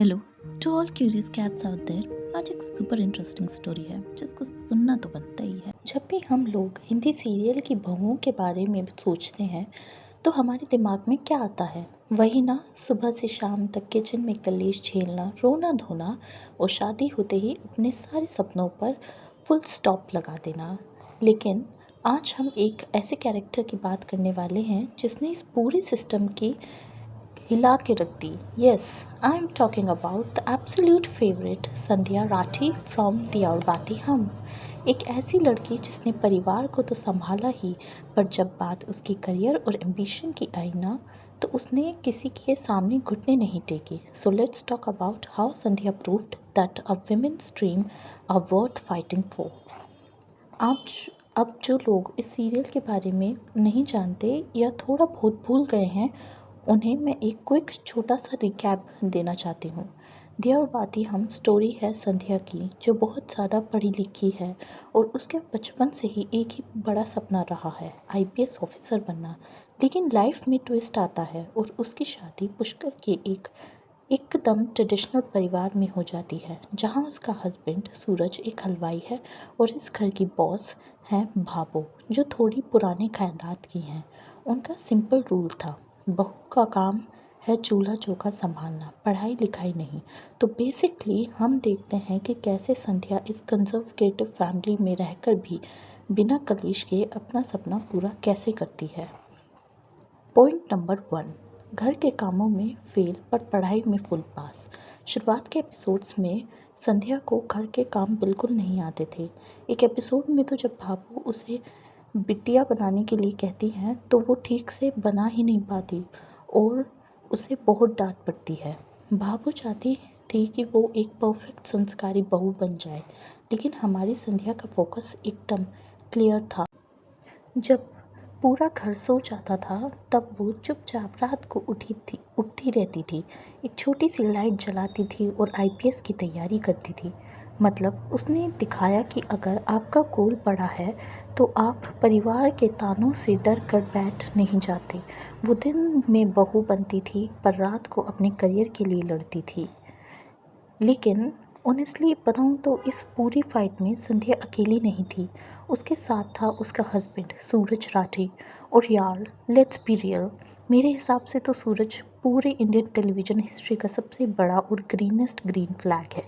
Hello to all curious cats out there. आज एक super interesting story है जिसको सुनना तो बनता ही है। जब भी हम लोग हिंदी सीरियल की बहुओं के बारे में सोचते हैं तो हमारे दिमाग में क्या आता है? वही ना, सुबह से शाम तक किचन में कलेश झेलना, रोना धोना और शादी होते ही अपने सारे सपनों पर फुल स्टॉप लगा देना। लेकिन आज हम एक ऐसे कैरेक्टर की बात करने वाले हैं जिसने इस पूरे सिस्टम की हिला के रख दी। Yes, I am talking about the absolute favourite Sandhya Rathi from the Aur Baati हम। एक ऐसी लड़की जिसने परिवार को तो संभाला ही, पर जब बात उसकी करियर और एम्बिशन की आई ना, तो उसने किसी के सामने घुटने नहीं टेके। So let's talk about how Sandhya proved that a women's dream are worth fighting for. आज अब जो लोग इस सीरियल के बारे में नहीं जानते या थोड़ा बहुत भूल गए हैं, उन्हें मैं एक क्विक छोटा सा रिकैप देना चाहती हूँ। दिया और बाती हम स्टोरी है संध्या की, जो बहुत ज़्यादा पढ़ी लिखी है और उसके बचपन से ही एक ही बड़ा सपना रहा है, आईपीएस ऑफिसर बनना। लेकिन लाइफ में ट्विस्ट आता है और उसकी शादी पुष्कर के एकदम ट्रेडिशनल परिवार में हो जाती है, जहाँ उसका हस्बैंड सूरज एक हलवाई है और इस घर की बॉस हैं भाबो, जो थोड़ी पुराने ख्यालात की हैं। उनका सिंपल रूल था, बहू का काम है चूल्हा चौका संभालना, पढ़ाई लिखाई नहीं। तो बेसिकली हम देखते हैं कि कैसे संध्या इस कंजर्वेटिव फैमिली में रहकर भी बिना कलेश के अपना सपना पूरा कैसे करती है। पॉइंट नंबर 1, घर के कामों में फेल पर पढ़ाई में फुल पास। शुरुआत के एपिसोड्स में संध्या को घर के काम बिल्कुल नहीं आते थे। एक एपिसोड में तो जब भाभू उसे बिटिया बनाने के लिए कहती हैं तो वो ठीक से बना ही नहीं पाती और उसे बहुत डांट पड़ती है। भाभू चाहती थी कि वो एक परफेक्ट संस्कारी बहू बन जाए, लेकिन हमारी संध्या का फोकस एकदम क्लियर था। जब पूरा घर सो जाता था तब वो चुपचाप रात को उठी रहती थी, एक छोटी सी लाइट जलाती थी और आईपीएस की तैयारी करती थी। मतलब उसने दिखाया कि अगर आपका गोल बड़ा है तो आप परिवार के तानों से डर कर बैठ नहीं जाते। वो दिन में बहू बनती थी पर रात को अपने करियर के लिए लड़ती थी। लेकिन ऑनेस्टली बताऊँ तो इस पूरी फाइट में संध्या अकेली नहीं थी, उसके साथ था उसका हस्बैंड सूरज राठी। और यार लेट्स बी रियल, मेरे हिसाब से तो सूरज पूरे इंडियन टेलीविज़न हिस्ट्री का सबसे बड़ा और ग्रीनेस्ट ग्रीन फ्लैग है।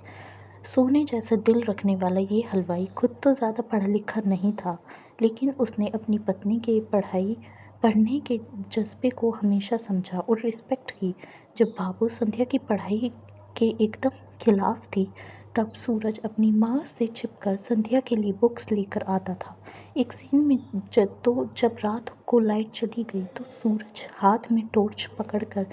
सोने जैसा दिल रखने वाला ये हलवाई खुद तो ज़्यादा पढ़ा लिखा नहीं था, लेकिन उसने अपनी पत्नी के पढ़ने के जज्बे को हमेशा समझा और रिस्पेक्ट की। जब बाबू संध्या की पढ़ाई के एकदम खिलाफ थी, तब सूरज अपनी माँ से छिपकर संध्या के लिए बुक्स लेकर आता था। एक सीन में जब रात को लाइट चली गई तो सूरज हाथ में टॉर्च पकड़कर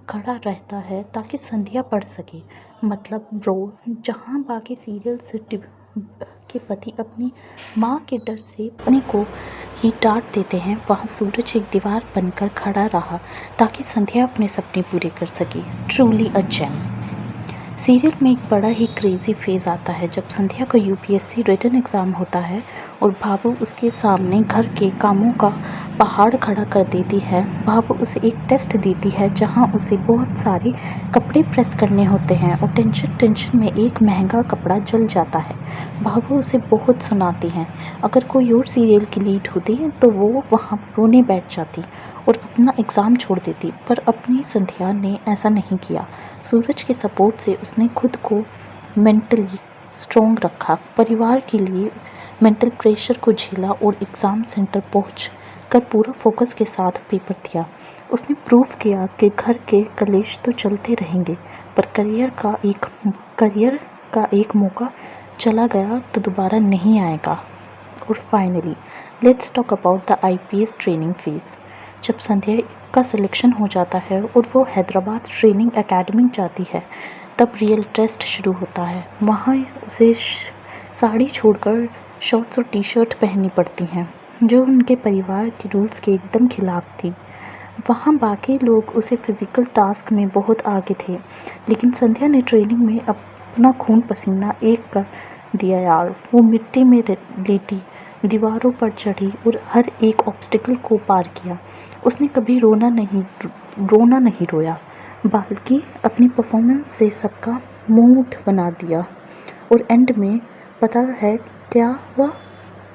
खड़ा रहता है ताकि संध्या पढ़ सके। मतलब ब्रो, जहाँ बाकी सीरियल से के पति अपनी माँ के डर से पत्नी को ही डांट देते हैं, वहाँ सूरज एक दीवार बनकर खड़ा रहा ताकि संध्या अपने सपने पूरे कर सके। Truly a gem. सीरियल में एक बड़ा ही क्रेज़ी फेज़ आता है जब संध्या का यूपीएससी रिटन एग्ज़ाम होता है और भाभू उसके सामने घर के कामों का पहाड़ खड़ा कर देती है। भाभू उसे एक टेस्ट देती है जहां उसे बहुत सारे कपड़े प्रेस करने होते हैं और टेंशन में एक महंगा कपड़ा जल जाता है। भाभू उसे बहुत सुनाती हैं। अगर कोई और सीरियल की लीड होती तो वो वहाँ रोने बैठ जाती और अपना एग्ज़ाम छोड़ देती, पर अपनी संध्या ने ऐसा नहीं किया। सूरज के सपोर्ट से उसने खुद को मेंटली स्ट्रॉन्ग रखा, परिवार के लिए मेंटल प्रेशर को झेला और एग्ज़ाम सेंटर पहुंच कर पूरा फोकस के साथ पेपर दिया। उसने प्रूव किया कि घर के कलेश तो चलते रहेंगे, पर करियर का एक मौका चला गया तो दोबारा नहीं आएगा। और finally let's talk about the IPS training phase. जब संध्या का सिलेक्शन हो जाता है और वो हैदराबाद ट्रेनिंग एकेडमी जाती है, तब रियल टेस्ट शुरू होता है। वहाँ उसे साड़ी छोड़कर शॉर्ट्स और टी शर्ट पहननी पड़ती हैं, जो उनके परिवार के रूल्स के एकदम खिलाफ थी। वहाँ बाकी लोग उसे फिज़िकल टास्क में बहुत आगे थे, लेकिन संध्या ने ट्रेनिंग में अपना खून पसीना एक कर दिया यार। वो मिट्टी में लेटी, दीवारों पर चढ़ी और हर एक ऑब्स्टिकल को पार किया। उसने कभी रोना नहीं रोया, बाल्की अपनी परफॉर्मेंस से सबका मूड बना दिया और एंड में पता है क्या हुआ,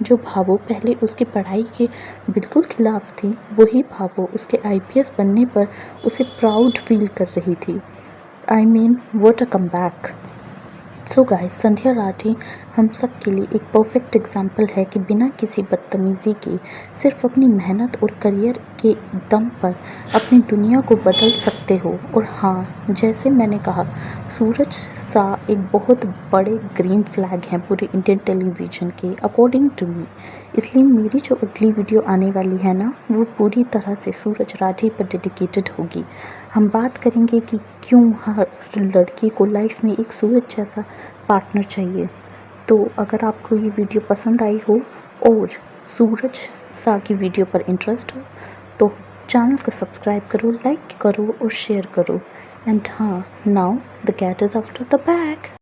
जो भावो पहले उसकी पढ़ाई के बिल्कुल खिलाफ थी, वही भावो उसके आईपीएस बनने पर उसे प्राउड फील कर रही थी। I mean what a comeback. So guys, Sandhya Rathi हम सब के लिए एक परफेक्ट एग्जाम्पल है कि बिना किसी बदतमीज़ी के सिर्फ अपनी मेहनत और करियर के दम पर अपनी दुनिया को बदल सकते हो। और हाँ, जैसे मैंने कहा, सूरज सा एक बहुत बड़े ग्रीन फ्लैग हैं पूरे इंडियन टेलीविज़न के अकॉर्डिंग टू मी। इसलिए मेरी जो अगली वीडियो आने वाली है ना, वो पूरी तरह से सूरज राठी पर डेडिकेटेड होगी। हम बात करेंगे कि क्यों हर लड़की को लाइफ में एक सूरज जैसा पार्टनर चाहिए। तो अगर आपको ये वीडियो पसंद आई हो और सूरज सा की वीडियो पर इंटरेस्ट हो तो चैनल को सब्सक्राइब करो, लाइक करो और शेयर करो। एंड हाँ, now the cat is after the bag.